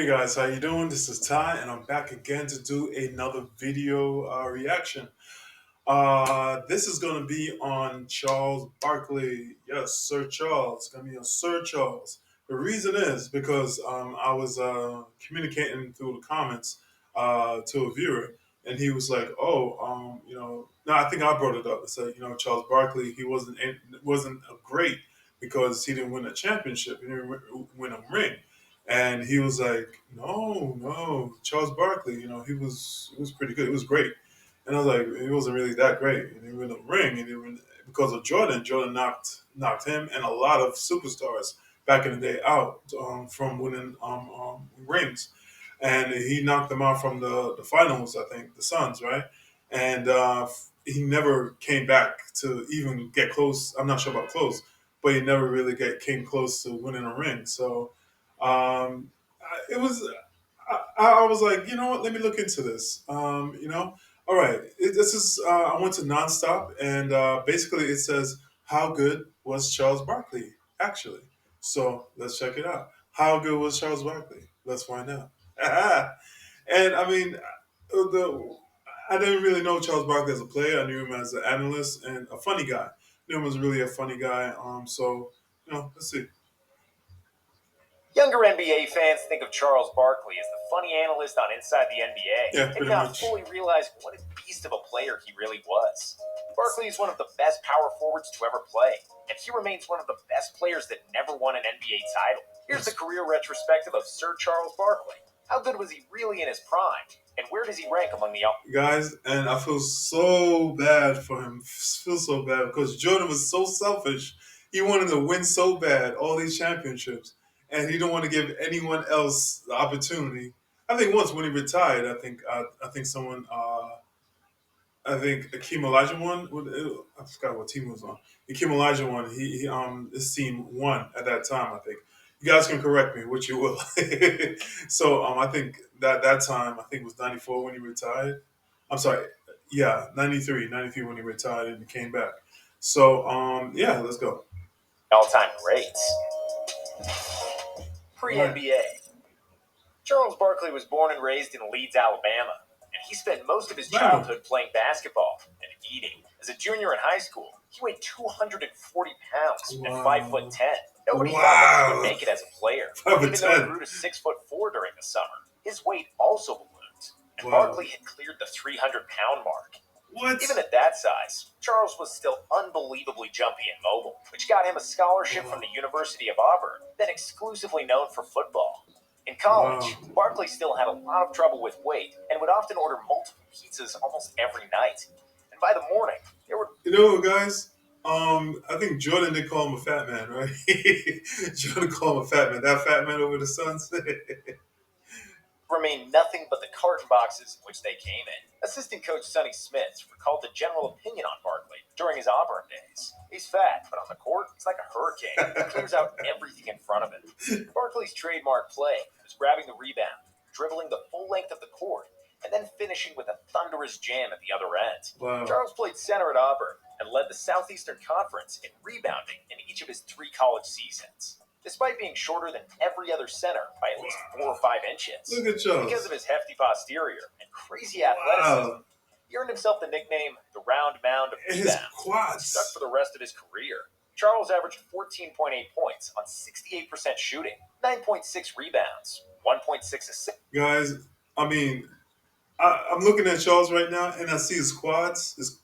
Hey guys, how you doing? This is Ty, and I'm back again to do another video reaction. This is going to be on Charles Barkley. Yes, Sir Charles. It's going to be on Sir Charles. The reason is because I was communicating through the comments to a viewer, and he was like, "Oh, no, I think I brought it up. I said, Charles Barkley, he wasn't a great because he didn't win a championship. He didn't win a ring." And he was like, "No, no, Charles Barkley. He was pretty good. He was great." And I was like, "He wasn't really that great. He didn't win a ring. He didn't win because of Jordan. Jordan knocked him and a lot of superstars back in the day out from winning rings, and he knocked them out from the finals. I think the Suns, right? And he never came back to even get close. I'm not sure about close, but he never really came close to winning a ring. So." It was I was like, you know what? Let me look into this. All right. This is I went to Nonstop, and basically it says how good was Charles Barkley actually. So let's check it out. How good was Charles Barkley? Let's find out. And I mean, I didn't really know Charles Barkley as a player. I knew him as an analyst and a funny guy. Knew him as really a funny guy. Let's see. Younger NBA fans think of Charles Barkley as the funny analyst on Inside the NBA, Yeah, and pretty not much. fully realize what a beast of a player he really was. Barkley is one of the best power forwards to ever play, and he remains one of the best players that never won an NBA title. Here's the career retrospective of Sir Charles Barkley. How good was he really in his prime, and where does he rank among the guys? And I feel so bad for him. Feel so bad because Jordan was so selfish. He wanted to win so bad, all these championships, and he didn't want to give anyone else the opportunity. I think once when he retired, I think someone, I think Akeem Olajuwon. I forgot what team he was on. Akeem Olajuwon. His team won at that time. I think you guys can correct me, which you will. So I think that time I think it was '94 when he retired. I'm sorry, yeah, '93 when he retired and came back. So yeah, let's go. all-time greats? All right. Pre-NBA. Charles Barkley was born and raised in Leeds, Alabama, and he spent most of his Bama. childhood playing basketball and eating. As a junior in high school, he weighed 240 pounds and Wow. 5'10". Nobody thought that he would Wow. make it as a player, 5'10". even though he grew to 6'4" during the summer. His weight also ballooned, and Wow. Barkley had cleared the 300-pound mark. What? Even at that size, Charles was still unbelievably jumpy and mobile, which got him a scholarship from the University of Auburn, then exclusively known for football. In college, Wow. Barkley still had a lot of trouble with weight and would often order multiple pizzas almost every night. And by the morning, there were Guys, I think Jordan did call him a fat man, right? Jordan called him a fat man. That fat man over the Suns. remained nothing but the carton boxes in which they came in. Assistant coach Sonny Smith recalled the general opinion on Barkley during his Auburn days. He's fat, but on the court, he's like a hurricane. He clears out everything in front of him. Barkley's trademark play was grabbing the rebound, dribbling the full length of the court, and then finishing with a thunderous jam at the other end. Wow. Charles played center at Auburn and led the Southeastern Conference in rebounding in each of his 3 college seasons, despite being shorter than every other center by at least 4 or 5 inches. Look at Charles. Because of his hefty posterior and crazy athleticism, Wow. he earned himself the nickname the Round Mound of And his Rebounds. quads. Stuck for the rest of his career. Charles averaged 14.8 points on 68% shooting, 9.6 rebounds, 1.6 assists. Guys, I mean, I'm looking at Charles right now, and I see his quads.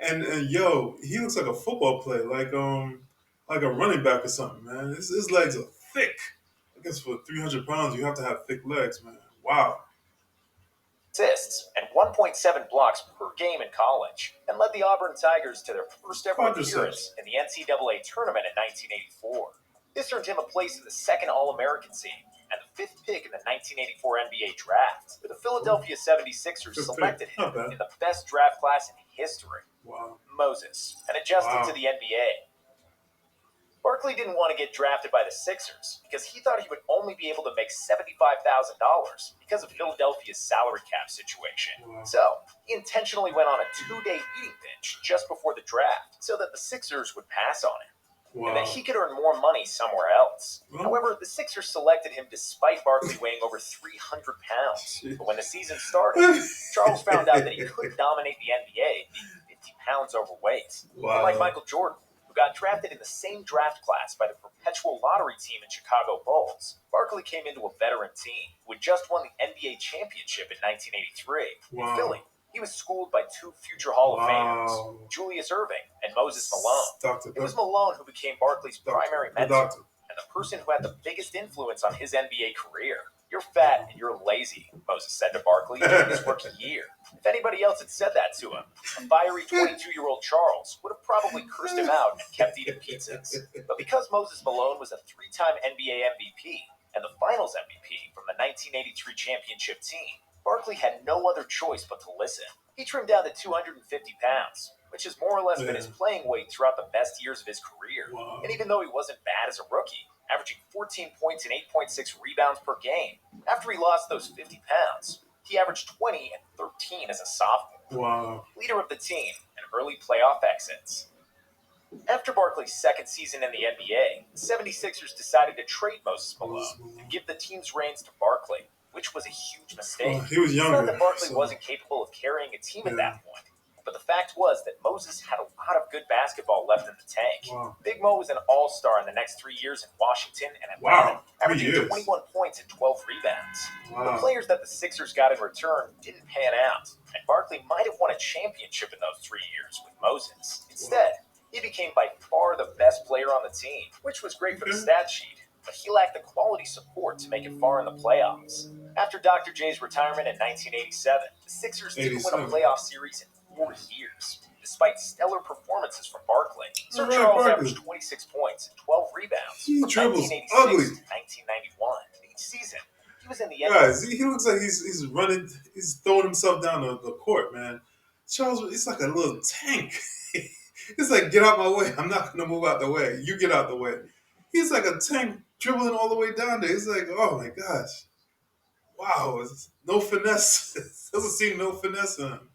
And yo, he looks like a football player, like a running back or something, man. His legs are thick. I guess for 300 pounds, you have to have thick legs, man. Wow. Assists and 1.7 blocks per game in college, and led the Auburn Tigers to their first ever Quadriceps. appearance in the NCAA tournament in 1984. This earned him a place in the second All-American team and the 5th pick in the 1984 NBA draft, where the Philadelphia 76ers Good pick. selected him Not bad. in the best draft class in history, Wow. Moses, and adjusted Wow. to the NBA. Barkley didn't want to get drafted by the Sixers because he thought he would only be able to make $75,000 because of Philadelphia's salary cap situation. Wow. So he intentionally went on a 2-day eating binge just before the draft so that the Sixers would pass on him. and that Wow. he could earn more money somewhere else. Well, However, the Sixers selected him despite Barkley weighing over 300 pounds. shit. But when the season started, Charles found out that he couldn't dominate the NBA being 50 pounds overweight. Unlike Wow. Michael Jordan, who got drafted in the same draft class by the perpetual lottery team in Chicago Bulls, Barkley came into a veteran team who had just won the NBA championship in 1983. In Wow. Philly, he was schooled by two future Hall of Famers, Wow. Julius Erving and Moses Malone. Doctor. It was Malone who became Barkley's primary The mentor doctor. and the person who had the biggest influence on his NBA career. "You're fat and you're lazy," Moses said to Barkley during his rookie year. If anybody else had said that to him, a fiery 22-year-old Charles would have probably cursed him out and kept eating pizzas. But because Moses Malone was a three-time NBA MVP and the Finals MVP from the 1983 championship team, Barkley had no other choice but to listen. He trimmed down to 250 pounds, which has more or less been his playing weight throughout the best years of his career. Wow. And even though he wasn't bad as a rookie, averaging 14 points and 8.6 rebounds per game, after he lost those 50 pounds, he averaged 20 and 13 as a sophomore. Wow. Leader of the team and early playoff exits. After Barkley's second season in the NBA, the 76ers decided to trade Moses Malone and give the team's reins to Barkley, which was a huge mistake. He was It's younger. not that Barkley so- wasn't capable of carrying a team at Yeah. that point, but the fact was that Moses had a lot of good basketball left in the tank. Wow. Big Mo was an all-star in the next 3 years in Washington and Atlanta, Wow. 3 averaging years. 21 points and 12 rebounds. The Wow. players that the Sixers got in return didn't pan out, and Barkley might have won a championship in those 3 years with Moses. Instead, he became by far the best player on the team, which was great for the stat sheet, but he lacked the quality support to make it far in the playoffs. After Dr. J's retirement in 1987, the Sixers didn't win a 87. playoff series in 4 years, despite stellar performances from Barkley. Sir Alright, Charles Barkley. averaged 26 points and 12 rebounds He from dribbles 1986 ugly. to 1991. Each season, he was in the Guys, he looks like he's running, he's throwing himself down the court, man. Charles, it's like a little tank. It's like, get out my way. I'm not gonna move out the way. You get out the way. He's like a tank dribbling all the way down there. It's like, oh my gosh. Wow, it's no finesse. Doesn't seem no finesse in him.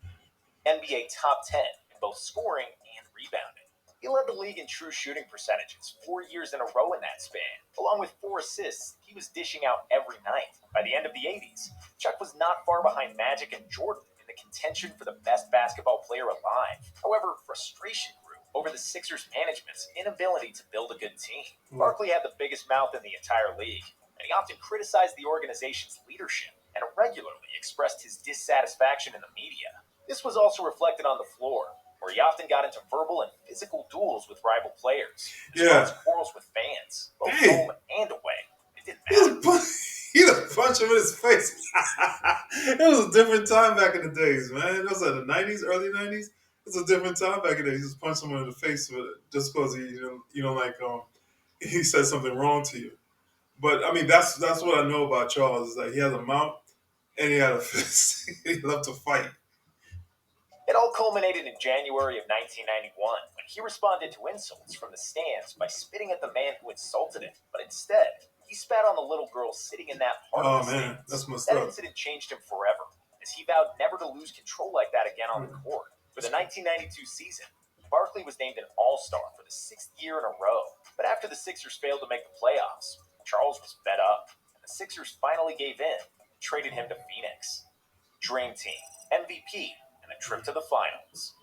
NBA top 10 in both scoring and rebounding. He led the league in true shooting percentages 4 years in a row in that span. Along with 4 assists, he was dishing out every night. By the end of the 80s, Chuck was not far behind Magic and Jordan in the contention for the best basketball player alive. However, frustration grew over the Sixers' management's inability to build a good team. Barkley had the biggest mouth in the entire league, and he often criticized the organization's leadership and regularly expressed his dissatisfaction in the media. This was also reflected on the floor, where he often got into verbal and physical duels with rival players, as well as quarrels with fans, both home and away. It didn't matter. He just punched him in his face. It was a different time back in the days, man. It was like the 90s, early 90s. It was a different time back in the days. He just punched someone in the face just because he said something wrong to you. But I mean, that's what I know about Charles is that he has a mouth and he had a fist. He loved to fight. It all culminated in January of 1991 when he responded to insults from the stands by spitting at the man who insulted him. But instead, he spat on the little girl sitting in that part of the stands. That's messed That up. incident changed him forever, as he vowed never to lose control like that again on the court. For the 1992 season, Barkley was named an All-Star for the 6th year in a row. But after the Sixers failed to make the playoffs, Charles was fed up, and the Sixers finally gave in and traded him to Phoenix. Dream Team, MVP, and a trip to the finals.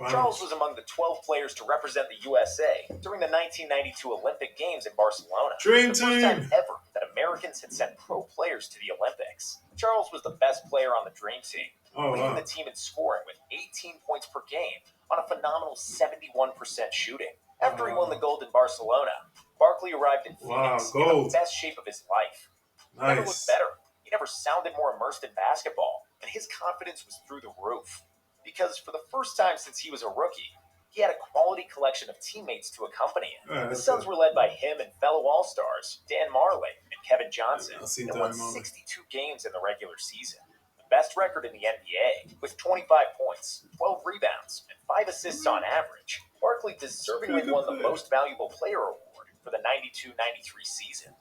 Charles was among the 12 players to represent the USA during the 1992 Olympic Games in Barcelona. Dream the first Team. time ever that Americans had sent pro players to the Olympics. Charles was the best player on the Dream Team, leading the team in scoring with 18 points per game on a phenomenal 71% shooting. After he won the gold in Barcelona, Barkley arrived in Phoenix in the best shape of his life. He never looked better. He never sounded more immersed in basketball, and his confidence was through the roof. Because for the first time since he was a rookie, he had a quality collection of teammates to accompany him. The Suns were led by him and fellow All-Stars Dan Marley and Kevin Johnson, and won 62 games in the regular season. The best record in the NBA, with 25 points, 12 rebounds, and 5 assists on average. Barkley deservingly won the Most Valuable Player award for the 92-93 season.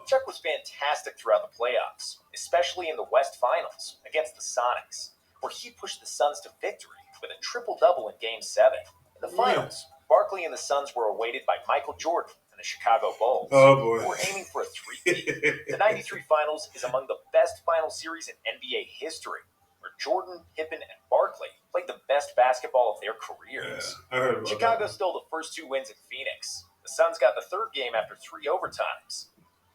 Chuck was fantastic throughout the playoffs, especially in the West Finals against the Sonics, where he pushed the Suns to victory with a triple-double in Game 7. In the finals, Barkley and the Suns were awaited by Michael Jordan and the Chicago Bulls, Oh who boy. were aiming for a three-peat. The 93 Finals is among the best final series in NBA history, where Jordan, Pippen, and Barkley played the best basketball of their careers. I heard about Chicago that. stole the first two wins in Phoenix. The Suns got the third game after 3 overtimes.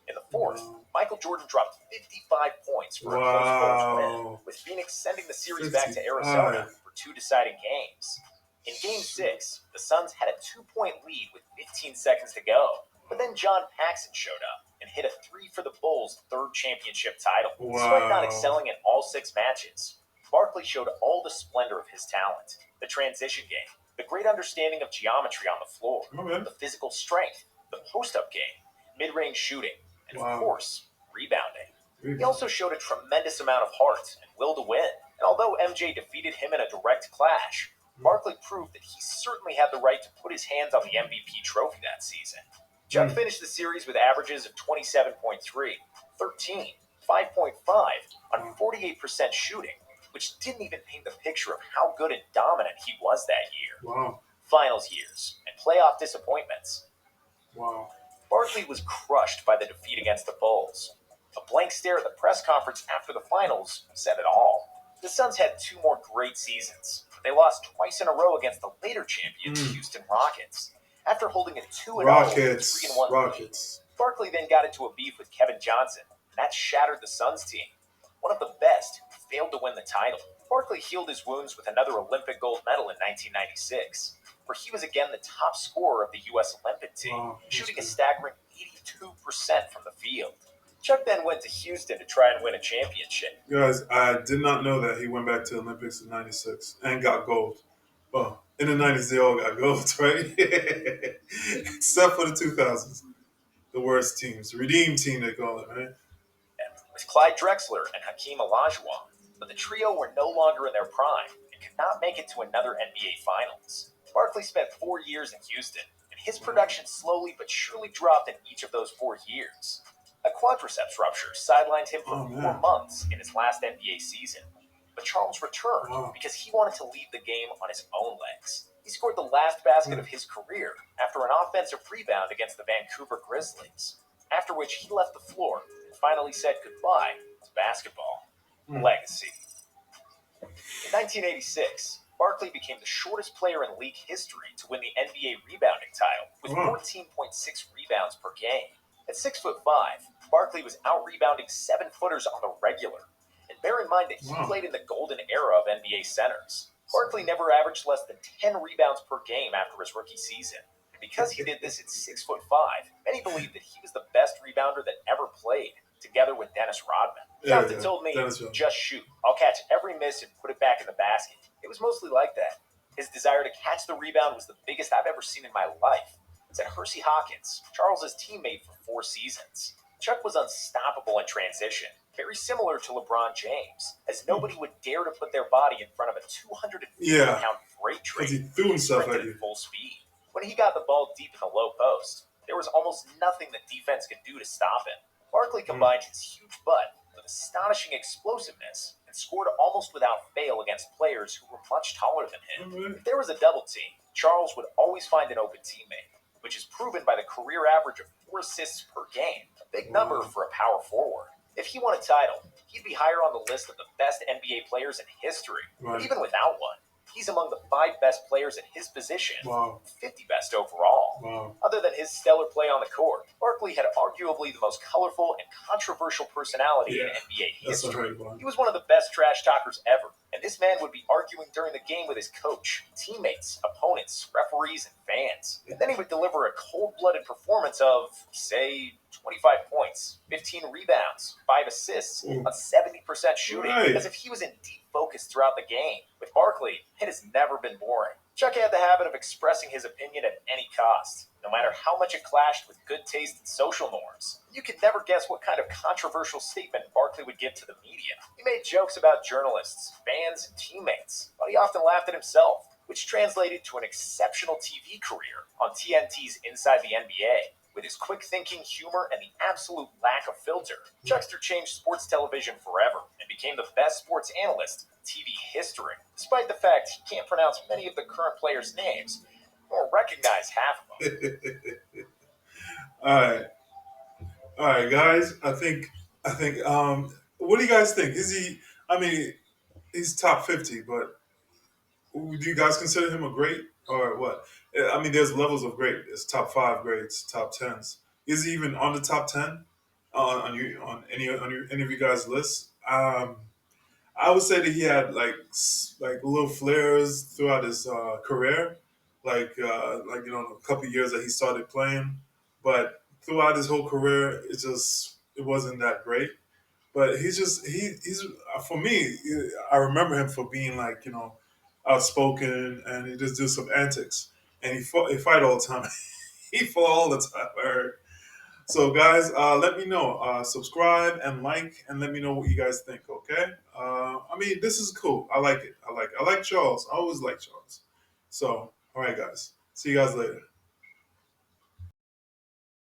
In the fourth, Michael Jordan dropped 55 points for a close Bulls win, Wow. with Phoenix sending the series back to 55. Arizona for 2 deciding games. In Game 6, the Suns had a 2-point lead with 15 seconds to go, but then John Paxson showed up and hit a 3 for the Bulls' third championship title. Despite not excelling in all 6 matches, Barkley showed all the splendor of his talent: the transition game, the great understanding of geometry on the floor, Okay. the physical strength, the post-up game, mid-range shooting, and of course, rebounding. He also showed a tremendous amount of heart and will to win. And although MJ defeated him in a direct clash, Barkley proved that he certainly had the right to put his hands on the MVP trophy that season. Chuck finished the series with averages of 27.3, 13, 5.5 on 48% shooting, which didn't even paint the picture of how good and dominant he was that year. Wow. Finals years and playoff disappointments. Wow. Barkley was crushed by the defeat against the Bulls. A blank stare at the press conference after the finals said it all. The Suns had 2 more great seasons, but they lost twice in a row against the later champions, Houston Rockets. After holding a 2-0 Rockets. 3-1 lead, Rockets. Barkley then got into a beef with Kevin Johnson, and that shattered the Suns team. One of the best failed to win the title. Barkley healed his wounds with another Olympic gold medal in 1996, where he was again the top scorer of the U.S. Olympic team, shooting a staggering 82% from the field. Chuck then went to Houston to try and win a championship. Guys, I did not know that he went back to the Olympics in '96 and got gold. Well, in the '90s, they all got gold, right? Except for the 2000s, the worst teams, redeemed team they call it, right? With Clyde Drexler and Hakeem Olajuwon, but the trio were no longer in their prime and could not make it to another NBA Finals. Barkley spent 4 years in Houston, and his production slowly but surely dropped in each of those 4 years. A quadriceps rupture sidelined him for 4 months in his last NBA season, but Charles returned because he wanted to lead the game on his own legs. He scored the last basket of his career after an offensive rebound against the Vancouver Grizzlies, after which he left the floor and finally said goodbye to basketball. Legacy. In 1986, Barkley became the shortest player in league history to win the NBA rebounding title with 14.6 rebounds per game. At 6'5", Barkley was out-rebounding 7-footers on the regular. And bear in mind that he played in the golden era of NBA centers. Barkley never averaged less than 10 rebounds per game after his rookie season. Because he did this at 6'5", many believe that he was the best rebounder that ever played, together with Dennis Rodman. He often told me, just shoot. I'll catch every miss and put it back in the basket. It was mostly like that. His desire to catch the rebound was the biggest I've ever seen in my life. Said Hersey Hawkins, Charles's teammate for 4 seasons. Chuck was unstoppable in transition, very similar to LeBron James, as nobody would dare to put their body in front of a 250-pound freight train. He threw himself at you. Full speed. When he got the ball deep in the low post, there was almost nothing the defense could do to stop him. Barkley combined his huge butt with astonishing explosiveness and scored almost without fail against players who were much taller than him. If there was a double team, Charles would always find an open teammate, which is proven by the career average of 4 assists per game, a big number for a power forward. If he won a title, he'd be higher on the list of the best NBA players in history. But even without one, he's among the 5 best players at his position, 50 best overall. Other than his stellar play on the court, Barkley had arguably the most colorful and controversial personality in NBA history. He was one of the best trash talkers ever, and this man would be arguing during the game with his coach, teammates, opponents, referees, and fans. And then he would deliver a cold-blooded performance of, say, 25 points, 15 rebounds, 5 assists, on 70% shooting, as if he was in deep focus throughout the game. With Barkley, it has never been boring. Chuck had the habit of expressing his opinion at any cost, no matter how much it clashed with good taste and social norms. You could never guess what kind of controversial statement Barkley would give to the media. He made jokes about journalists, fans, and teammates, but he often laughed at himself, which translated to an exceptional TV career on TNT's Inside the NBA. With his quick-thinking humor and the absolute lack of filter, Chuckster changed sports television forever and became the best sports analyst in TV history. Despite the fact he can't pronounce many of the current players' names, or recognize half of them. All right, all right, guys. What do you guys think? Is he? I mean, he's top 50, but do you guys consider him a great or what? I mean, there's levels of great. There's top five greats, top tens. Is he even on the top 10 on any of you guys' lists? I would say that he had like little flares throughout his career, like a couple of years that he started playing, but throughout his whole career, it wasn't that great. But he's for me. I remember him for being like outspoken, and he just do some antics, and he fight all the time. He fought all the time. I heard. So, guys, let me know. Subscribe and like, and let me know what you guys think. Okay. I mean, this is cool. I like it. I like Charles. I always like Charles. So, all right, guys. See you guys later.